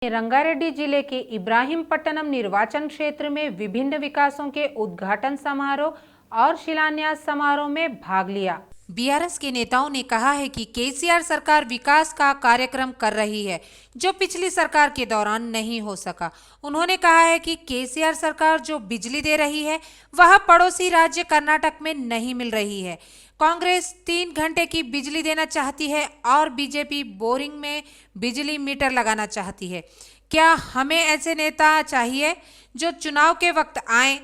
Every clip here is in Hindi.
रंगारेड्डी जिले के इब्राहीमपट्टनम निर्वाचन क्षेत्र में विभिन्न विकासों के उद्घाटन समारोह और शिलान्यास समारोह में भाग लिया। बीआरएस के नेताओं ने कहा है कि केसीआर सरकार विकास का कार्यक्रम कर रही है जो पिछली सरकार के दौरान नहीं हो सका। उन्होंने कहा है कि केसीआर सरकार जो बिजली दे रही है वह पड़ोसी राज्य कर्नाटक में नहीं मिल रही है। कांग्रेस 3 घंटे की बिजली देना चाहती है और बीजेपी बोरिंग में बिजली मीटर लगाना चाहती है। क्या हमें ऐसे नेता चाहिए जो चुनाव के वक्त आए?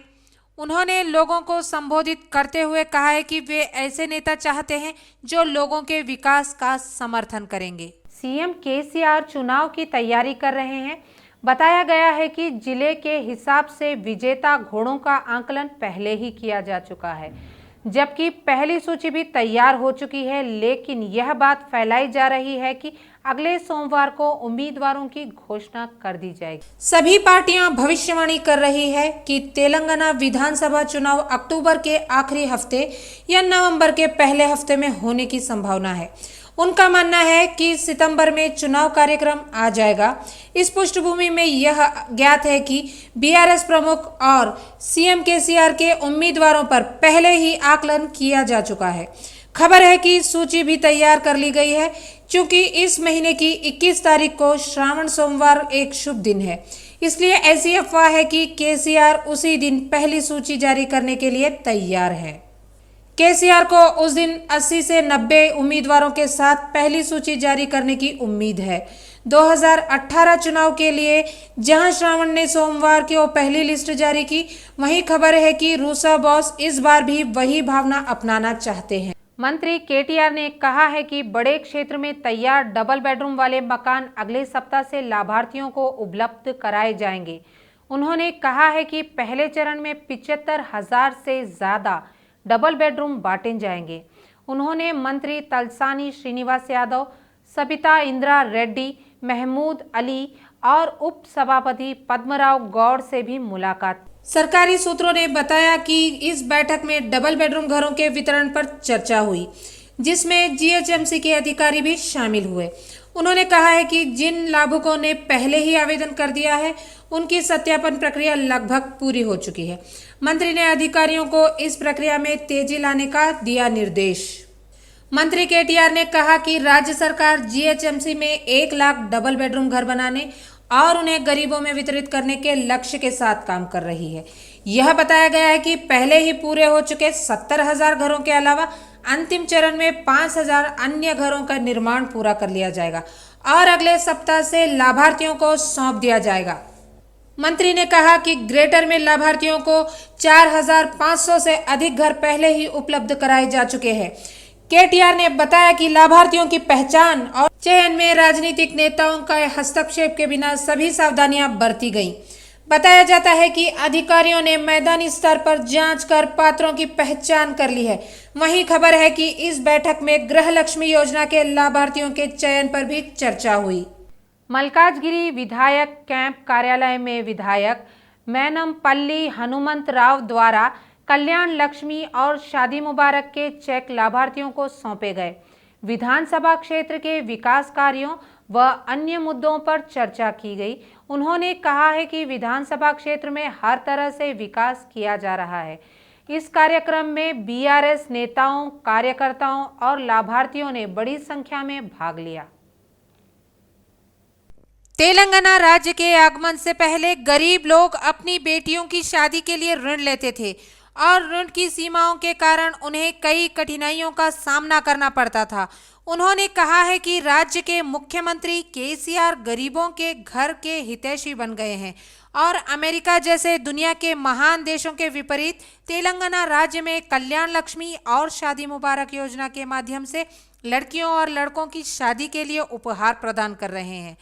उन्होंने लोगों को संबोधित करते हुए कहा है कि वे ऐसे नेता चाहते हैं जो लोगों के विकास का समर्थन करेंगे। सीएम केसीआर चुनाव की तैयारी कर रहे हैं। बताया गया है कि जिले के हिसाब से विजेता घोड़ों का आंकलन पहले ही किया जा चुका है, जबकि पहली सूची भी तैयार हो चुकी है। लेकिन यह बात फैलाई जा रही है कि अगले सोमवार को उम्मीदवारों की घोषणा कर दी जाएगी। सभी पार्टियां भविष्यवाणी कर रही है कि तेलंगाना विधानसभा चुनाव अक्टूबर के आखिरी हफ्ते या नवंबर के पहले हफ्ते में होने की संभावना है। उनका मानना है कि सितंबर में चुनाव कार्यक्रम आ जाएगा। इस पृष्ठभूमि में यह ज्ञात है कि बीआरएस प्रमुख और सीएम केसीआर के उम्मीदवारों पर पहले ही आकलन किया जा चुका है। खबर है कि सूची भी तैयार कर ली गई है। चूंकि इस महीने की 21 तारीख को श्रावण सोमवार एक शुभ दिन है, इसलिए ऐसी अफवाह है कि केसीआर उसी दिन पहली सूची जारी करने के लिए तैयार है। केसीआर को उस दिन 80 से 90 उम्मीदवारों के साथ पहली सूची जारी करने की उम्मीद है। 2018 चुनाव के लिए जहां श्रावण ने सोमवार को पहली लिस्ट जारी की, वहीं खबर है कि रूसा बॉस इस बार भी वही भावना अपनाना चाहते हैं। मंत्री केटीआर ने कहा है कि बड़े क्षेत्र में तैयार डबल बेडरूम वाले मकान अगले सप्ताह से लाभार्थियों को उपलब्ध कराए जाएंगे। उन्होंने कहा है कि पहले चरण में 75,000 से ज्यादा डबल बेडरूम बांटे जाएंगे। उन्होंने मंत्री तलसानी श्रीनिवास यादव, सबिता इंद्रा रेड्डी, महमूद अली और उप सभापति पद्मराव गौड़ से भी मुलाकात। सरकारी सूत्रों ने बताया कि इस बैठक में डबल बेडरूम घरों के वितरण पर चर्चा हुई, जिसमें जीएचएमसी के अधिकारी भी शामिल हुए। उन्होंने कहा है कि जिन लाभुकों ने पहले ही आवेदन कर दिया है, उनकी सत्यापन प्रक्रिया लगभग पूरी हो चुकी है। मंत्री ने अधिकारियों को इस प्रक्रिया में तेजी लाने का दिया निर्देश। मंत्री केटीआर ने कहा कि राज्य सरकार जीएचएमसी में 1 लाख डबल बेडरूम घर बनाने और उन्हें गरीबों में वितरित करने के लक्ष्य के साथ काम कर रही है। यह बताया गया है कि पहले ही पूरे हो चुके 70,000 घरों के अलावा अंतिम चरण में 5,000 अन्य घरों का निर्माण पूरा कर लिया जाएगा और अगले सप्ताह से लाभार्थियों को सौंप दिया जाएगा। मंत्री ने कहा कि ग्रेटर में लाभार्थियों को 4,500 से अधिक घर पहले ही उपलब्ध कराए जा चुके हैं। केटीआर ने बताया कि लाभार्थियों की पहचान और चयन में राजनीतिक नेताओं का हस्तक्षेप के बिना सभी सावधानियां बरती गईं। बताया जाता है कि अधिकारियों ने मैदानी स्तर पर जांच कर पात्रों की पहचान कर ली है। वहीं खबर है कि इस बैठक में गृह लक्ष्मी योजना के लाभार्थियों के चयन पर भी चर्चा हुई। मलकाजगिरी विधायक कैंप कार्यालय में विधायक मैनमपल्ली हनुमंत राव द्वारा कल्याण लक्ष्मी और शादी मुबारक के चेक लाभार्थियों को सौंपे गए। विधानसभा क्षेत्र के विकास कार्यों व अन्य मुद्दों पर चर्चा की गई। उन्होंने कहा है कि विधानसभा क्षेत्र में हर तरह से विकास किया जा रहा है। इस कार्यक्रम में बीआरएस नेताओं, कार्यकर्ताओं और लाभार्थियों ने बड़ी संख्या में भाग लिया। तेलंगाना राज्य के आगमन से पहले गरीब लोग अपनी बेटियों की शादी के लिए ऋण लेते थे और ऋण की सीमाओं के कारण उन्हें कई कठिनाइयों का सामना करना पड़ता था। उन्होंने कहा है कि राज्य के मुख्यमंत्री केसीआर गरीबों के घर के हितैषी बन गए हैं और अमेरिका जैसे दुनिया के महान देशों के विपरीत तेलंगाना राज्य में कल्याण लक्ष्मी और शादी मुबारक योजना के माध्यम से लड़कियों और लड़कों की शादी के लिए उपहार प्रदान कर रहे हैं।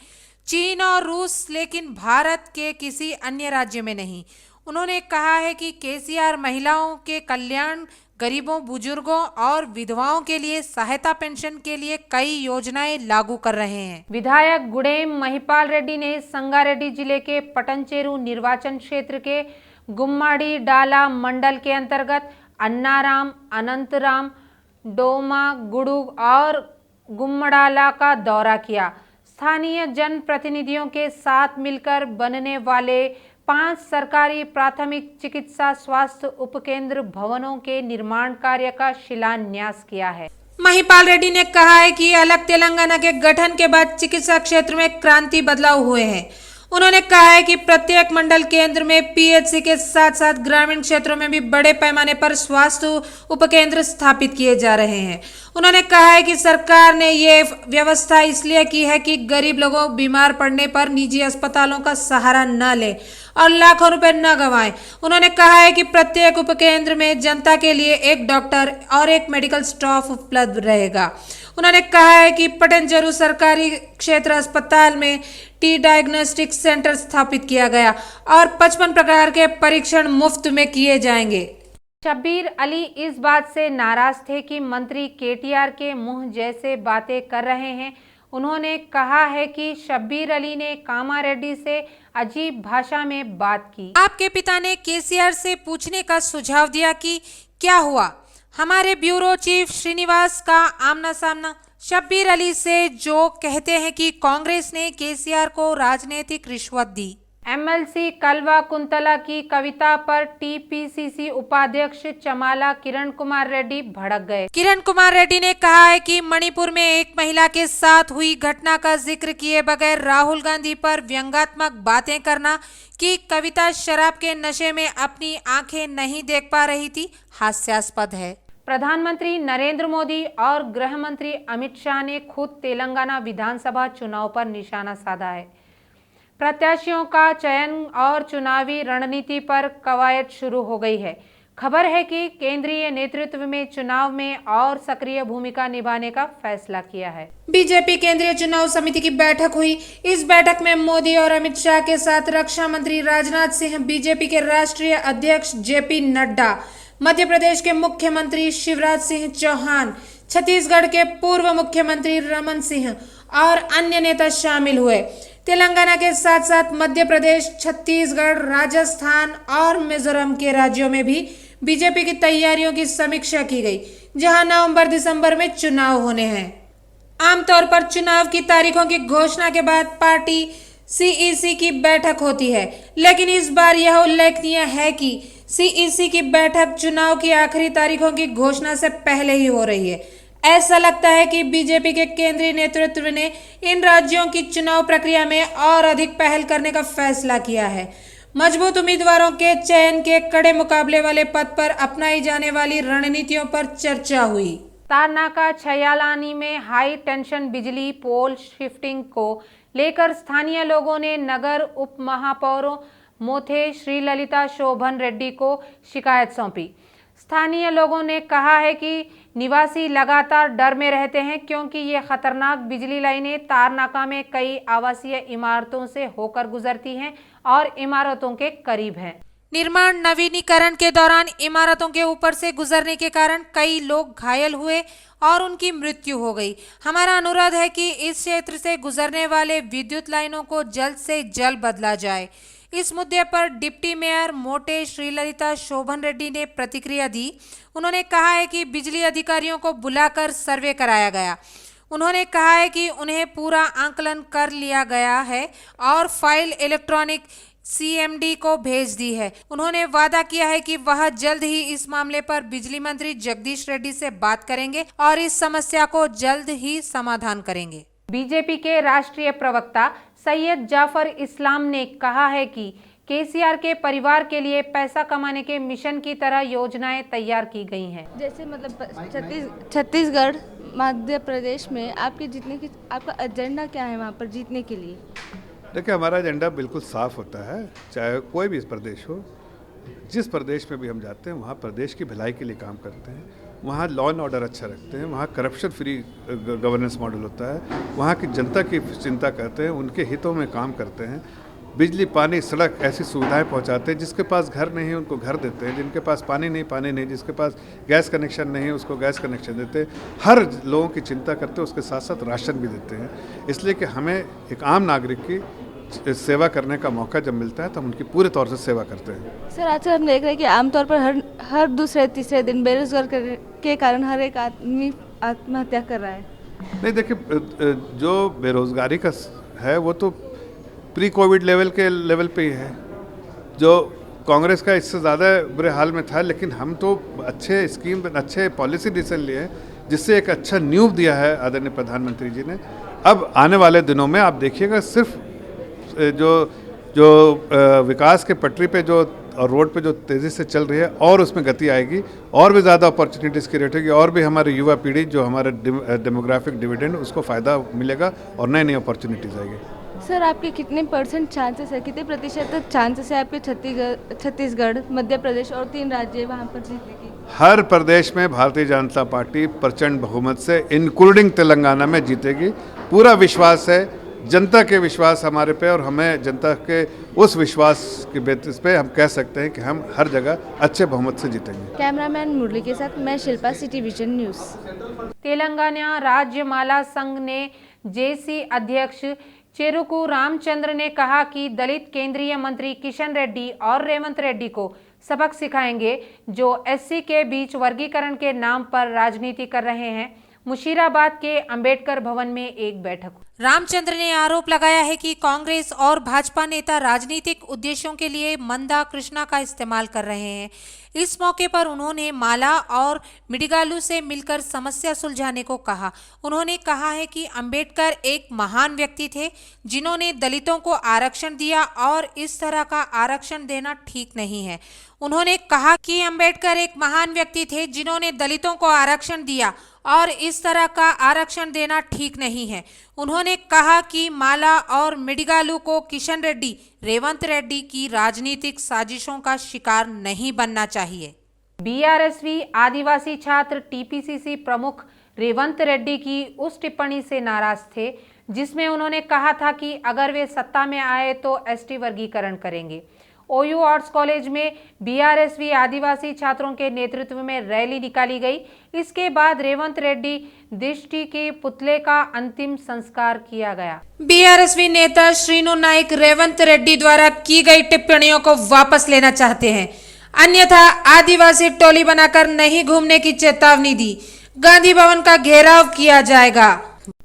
चीन और रूस, लेकिन भारत के किसी अन्य राज्य में नहीं। उन्होंने कहा है कि केसीआर महिलाओं के कल्याण, गरीबों, बुजुर्गों और विधवाओं के लिए सहायता पेंशन के लिए कई योजनाएं लागू कर रहे हैं। विधायक गुडेम महिपाल रेड्डी ने संगारेड्डी जिले के पटनचेरू निर्वाचन क्षेत्र के गुम्माडी डाला मंडल के अंतर्गत अन्नाराम, अनंतराम, डोमा, गुडू और गुम्मडाला का दौरा किया। स्थानीय जनप्रतिनिधियों के साथ मिलकर बनने वाले 5 सरकारी प्राथमिक चिकित्सा स्वास्थ्य उपकेंद्र भवनों के निर्माण कार्य का शिलान्यास किया है। महिपाल रेड्डी ने कहा है कि अलग तेलंगाना के गठन के बाद चिकित्सा क्षेत्र में क्रांति बदलाव हुए हैं। उन्होंने कहा है कि प्रत्येक मंडल केंद्र में पीएचसी के साथ साथ ग्रामीण क्षेत्रों में भी बड़े पैमाने पर स्वास्थ्य उपकेंद्र स्थापित किए जा रहे हैं। उन्होंने कहा है कि सरकार ने ये व्यवस्था इसलिए की है कि गरीब लोगों बीमार पड़ने पर निजी अस्पतालों का सहारा न ले और लाखों रुपए न गंवाएं। उन्होंने कहा है कि प्रत्येक उपकेंद्र में जनता के लिए एक डॉक्टर और एक मेडिकल स्टाफ उपलब्ध रहेगा। उन्होंने कहा है कि पटनजेरू सरकारी क्षेत्र अस्पताल में टी डायग्नोस्टिक सेंटर स्थापित किया गया और 55 प्रकार के परीक्षण मुफ्त में किए जाएंगे। शब्बीर अली इस बात से नाराज थे कि मंत्री केटीआर के मुंह जैसे बातें कर रहे हैं। उन्होंने कहा है कि शब्बीर अली ने कामारेड्डी से अजीब भाषा में बात की। आपके पिता ने केसीआर से पूछने का सुझाव दिया कि क्या हुआ। हमारे ब्यूरो चीफ श्रीनिवास का आमना सामना शब्बीर अली से जो कहते हैं कि कांग्रेस ने केसीआर को राजनीतिक रिश्वत दी। एमएलसी कलवा कुंतला की कविता पर टीपीसीसी उपाध्यक्ष चमाला किरण कुमार रेड्डी भड़क गए। किरण कुमार रेड्डी ने कहा है कि मणिपुर में एक महिला के साथ हुई घटना का जिक्र किए बगैर राहुल गांधी पर व्यंग्यात्मक बातें करना कि कविता शराब के नशे में अपनी आंखें नहीं देख पा रही थी हास्यास्पद है। प्रधानमंत्री नरेंद्र मोदी और गृह मंत्री अमित शाह ने खुद तेलंगाना विधानसभा चुनाव पर निशाना साधा है। प्रत्याशियों का चयन और चुनावी रणनीति पर कवायद शुरू हो गई है। खबर है कि केंद्रीय नेतृत्व में चुनाव में और सक्रिय भूमिका निभाने का फैसला किया है। बीजेपी केंद्रीय चुनाव समिति की बैठक हुई। इस बैठक में मोदी और अमित शाह के साथ रक्षा मंत्री राजनाथ सिंह, बीजेपी के राष्ट्रीय अध्यक्ष जेपी नड्डा, मध्य प्रदेश के मुख्यमंत्री शिवराज सिंह चौहान, छत्तीसगढ़ के पूर्व मुख्यमंत्री रमन सिंह और अन्य नेता शामिल हुए। तेलंगाना के साथ साथ मध्य प्रदेश, छत्तीसगढ़, राजस्थान और मिजोरम के राज्यों में भी बीजेपी की तैयारियों की समीक्षा की गई, जहां नवंबर-दिसंबर में चुनाव होने हैं। आमतौर पर चुनाव की तारीखों की घोषणा के बाद पार्टी सीईसी की बैठक होती है, लेकिन इस बार यह उल्लेखनीय है कि सीईसी की बैठक चुनाव की आखिरी तारीखों की घोषणा से पहले ही हो रही है। ऐसा लगता है कि बीजेपी के केंद्रीय नेतृत्व ने इन राज्यों की चुनाव प्रक्रिया में और अधिक पहल करने का फैसला किया है। मजबूत उम्मीदवारों के चयन के कड़े मुकाबले वाले पद पर अपनाई जाने वाली रणनीतियों पर चर्चा हुई। तारनाका छयालानी में हाई टेंशन बिजली पोल शिफ्टिंग को लेकर स्थानीय लोगों ने नगर उप महापौरों मोथे श्रीललिता शोभन रेड्डी को शिकायत सौंपी। स्थानीय लोगों ने कहा है कि निवासी लगातार डर में रहते हैं क्योंकि ये खतरनाक बिजली लाइनें तारनाका में कई आवासीय इमारतों से होकर गुजरती हैं और इमारतों के करीब हैं। निर्माण नवीनीकरण के दौरान इमारतों के ऊपर से गुजरने के कारण कई लोग घायल हुए और उनकी मृत्यु हो गई। हमारा अनुरोध है कि इस क्षेत्र से गुजरने वाले विद्युत लाइनों को जल्द से जल्द बदला जाए। इस मुद्दे पर डिप्टी मेयर मोटे श्रीललिता शोभन रेड्डी ने प्रतिक्रिया दी। उन्होंने कहा है कि बिजली अधिकारियों को बुलाकर सर्वे कराया गया। उन्होंने कहा है कि उन्हें पूरा आंकलन कर लिया गया है और फाइल इलेक्ट्रॉनिक सीएमडी को भेज दी है। उन्होंने वादा किया है कि वह जल्द ही इस मामले पर बिजली मंत्री जगदीश रेड्डी से बात करेंगे और इस समस्या को जल्द ही समाधान करेंगे। बीजेपी के राष्ट्रीय प्रवक्ता सैयद जाफर इस्लाम ने कहा है कि केसीआर के परिवार के लिए पैसा कमाने के मिशन की तरह योजनाएं तैयार की गई हैं। जैसे मतलब छत्तीसगढ़, मध्य प्रदेश में आपका एजेंडा क्या है वहाँ पर जीतने के लिए? देखिए, हमारा एजेंडा बिल्कुल साफ होता है, चाहे कोई भी प्रदेश हो। जिस प्रदेश में भी हम जाते हैं वहाँ प्रदेश की भलाई के लिए काम करते हैं, वहाँ लॉ एंड ऑर्डर अच्छा रखते हैं, वहाँ करप्शन फ्री गवर्नेंस मॉडल होता है, वहाँ की जनता की चिंता करते हैं, उनके हितों में काम करते हैं। बिजली, पानी, सड़क ऐसी सुविधाएं पहुंचाते हैं। जिसके पास घर नहीं है उनको घर देते हैं, जिनके पास पानी नहीं, जिसके पास गैस कनेक्शन नहीं है उसको गैस कनेक्शन देते हैं। हर लोगों की चिंता करते हैं, उसके साथ साथ राशन भी देते हैं। इसलिए कि हमें एक आम नागरिक की सेवा करने का मौका जब मिलता है तो हम उनकी पूरे तौर से सेवा करते हैं। सर, आजकल हम देख रहे हैं कि आमतौर पर हर दूसरे तीसरे दिन बेरोजगार के कारण हर एक आदमी आत्महत्या कर रहा है। नहीं देखिए, जो बेरोज़गारी का है वो तो प्री कोविड लेवल पे ही है। जो कांग्रेस का इससे ज़्यादा बुरे हाल में था, लेकिन हम तो अच्छे पॉलिसी डिसीजन लिए हैं, जिससे एक अच्छा न्यू दिया है आदरणीय प्रधानमंत्री जी ने। अब आने वाले दिनों में आप देखिएगा, सिर्फ जो विकास के पटरी पे जो और रोड पे जो तेज़ी से चल रही है, और उसमें गति आएगी, और भी ज़्यादा अपॉर्चुनिटीज़ क्रिएट होगी, और भी हमारे युवा पीढ़ी जो हमारे डेमोग्राफिक डिविडेंड उसको फ़ायदा मिलेगा और नई अपॉर्चुनिटीज़ आएगी। सर आपके कितने % चांसेस है, कितने प्रतिशत तक चांसेस है आपके छत्तीसगढ़, मध्य प्रदेश और 3 राज्य वहाँ पर जीतने की? हर प्रदेश में भारतीय जनता पार्टी प्रचंड बहुमत से, इंक्लूडिंग तेलंगाना में, जीतेगी। पूरा विश्वास है, जनता के विश्वास हमारे पे, और हमें जनता के उस विश्वास के बेसिस पे हम कह सकते हैं कि हम हर जगह अच्छे बहुमत से जीतेंगे। कैमरामैन मुरली के साथ मैं Shilpa, city vision news. Telangana राज्य माला संघ ने जेसी अध्यक्ष चेरुकू रामचंद्र ने कहा कि दलित केंद्रीय मंत्री किशन रेड्डी और रेवंत रेड्डी को सबक सिखाएंगे जो एससी के बीच वर्गीकरण के नाम पर राजनीति कर रहे हैं। मुशीराबाद के अंबेडकर भवन में एक बैठक। रामचंद्र ने आरोप लगाया है कि कांग्रेस और भाजपा नेता राजनीतिक उद्देश्यों के लिए मंदा कृष्णा का इस्तेमाल कर रहे हैं। इस मौके पर उन्होंने माला और मिडिगालू से मिलकर समस्या सुलझाने को कहा। उन्होंने कहा है कि अंबेडकर एक महान व्यक्ति थे जिन्होंने दलितों को आरक्षण दिया और इस तरह का आरक्षण देना ठीक नहीं है। उन्होंने कहा कि अंबेडकर एक महान व्यक्ति थे जिन्होंने दलितों को आरक्षण दिया और इस तरह का आरक्षण देना ठीक नहीं है। उन्होंने कहा कि माला और मिडिगालू को किशन रेड्डी, रेवंत रेड्डी की राजनीतिक साजिशों का शिकार नहीं बनना चाहिए। बीआरएसवी आदिवासी छात्र टीपीसीसी प्रमुख रेवंत रेड्डी की उस टिप्पणी से नाराज थे जिसमें उन्होंने कहा था कि अगर वे सत्ता में आए तो एसटी वर्गीकरण करेंगे। ओयू आर्ट्स कॉलेज में बीआरएसवी आदिवासी छात्रों के नेतृत्व में रैली निकाली गई। इसके बाद रेवंत रेड्डी दृष्टि के पुतले का अंतिम संस्कार किया गया। बीआरएसवी नेता श्रीनु नाइक रेवंत रेड्डी द्वारा की गई टिप्पणियों को वापस लेना चाहते हैं, अन्यथा आदिवासी टोली बनाकर नहीं घूमने की चेतावनी दी। गांधी भवन का घेराव किया जाएगा।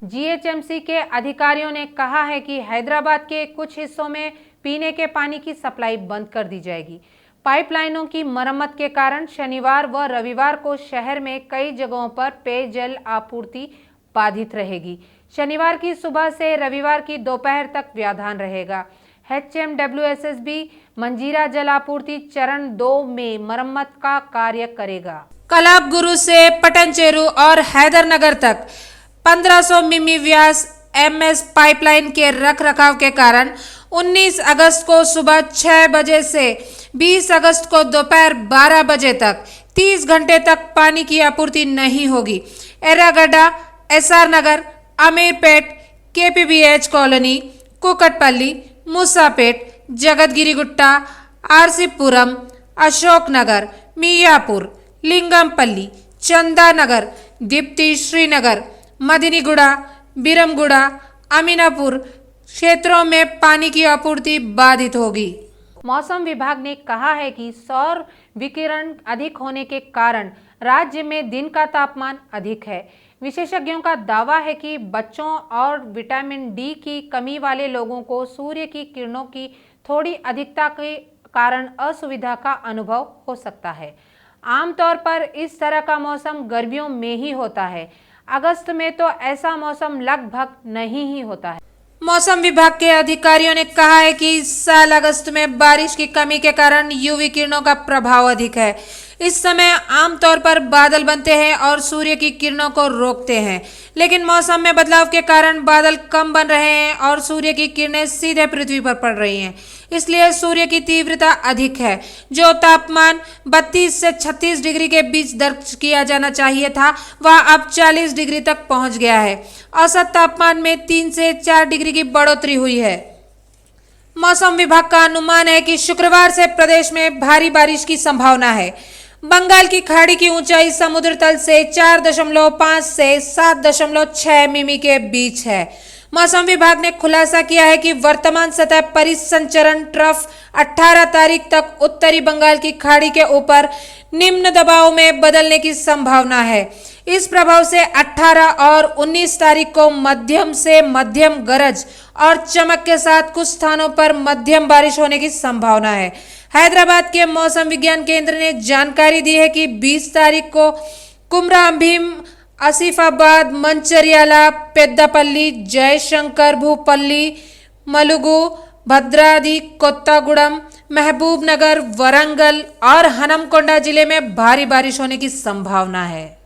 जीएचएमसी के अधिकारियों ने कहा है कि हैदराबाद के कुछ हिस्सों में पीने के पानी की सप्लाई बंद कर दी जाएगी। पाइपलाइनों की मरम्मत के कारण शनिवार व रविवार को शहर में कई जगहों पर पेयजल आपूर्ति बाधित रहेगी। शनिवार की सुबह से रविवार की दोपहर तक व्यवधान रहेगा। HMWSSB मंजीरा जल आपूर्ति चरण 2 में मरम्मत का कार्य करेगा। कलाबगुरु से पटनचेरू और हैदरनगर तक 1500 मिमी व्यास MS पाइपलाइन के रखरखाव के कारण 19 अगस्त को सुबह 6 बजे से 20 अगस्त को दोपहर 12 बजे तक 30 घंटे तक पानी की आपूर्ति नहीं होगी। एर्रागड्डा, SR नगर, अमीरपेट, KPBH कॉलोनी, कुकटपल्ली, मूसापेट, जगतगिरीगुट्टा, आरसीपुरम, अशोक नगर, मियापुर, लिंगमपल्ली, चंदानगर, दीप्ति श्रीनगर, मदिनीगुड़ा, बिरमगुड़ा, अमीनापुर क्षेत्रों में पानी की आपूर्ति बाधित होगी। मौसम विभाग ने कहा है कि सौर विकिरण अधिक होने के कारण राज्य में दिन का तापमान अधिक है। विशेषज्ञों का दावा है कि बच्चों और विटामिन डी की कमी वाले लोगों को सूर्य की किरणों की थोड़ी अधिकता के कारण असुविधा का अनुभव हो सकता है। आमतौर पर इस तरह का मौसम गर्मियों में ही होता है। अगस्त में तो ऐसा मौसम लगभग नहीं ही होता है। मौसम विभाग के अधिकारियों ने कहा है कि इस साल अगस्त में बारिश की कमी के कारण यूवी किरणों का प्रभाव अधिक है। इस समय आमतौर पर बादल बनते हैं और सूर्य की किरणों को रोकते हैं, लेकिन मौसम में बदलाव के कारण बादल कम बन रहे हैं और सूर्य की किरणें सीधे पृथ्वी पर पड़ रही हैं। इसलिए सूर्य की तीव्रता अधिक है। जो तापमान 32 से 36 डिग्री के बीच दर्ज किया जाना चाहिए था, वह अब 40 डिग्री तक पहुंच गया है। औसत तापमान में 3 से 4 डिग्री की बढ़ोतरी हुई है। मौसम विभाग का अनुमान है कि शुक्रवार से प्रदेश में भारी बारिश की संभावना है। बंगाल की खाड़ी की ऊंचाई समुद्र तल से 4.5 से 7.6 मिमी के बीच है। मौसम विभाग ने खुलासा किया है कि वर्तमान सतह परिसंचरण ट्रफ 18 तारीख तक उत्तरी बंगाल की खाड़ी के ऊपर निम्न दबाव में बदलने की संभावना है। इस प्रभाव से 18 और 19 तारीख को मध्यम से मध्यम गरज और चमक के साथ कुछ स्थानों पर मध्यम बारिश होने की संभावना है। हैदराबाद के मौसम विज्ञान केंद्र ने जानकारी दी है कि 20 तारीख को कुमराम भीम, आसिफाबाद, मंचरियाला, पेद्दापल्ली, जयशंकर भूपल्ली, मलुगु, भद्राद्री कोत्तागुड़म, महबूब नगर, वरंगल और हनमकोंडा जिले में भारी बारिश होने की संभावना है।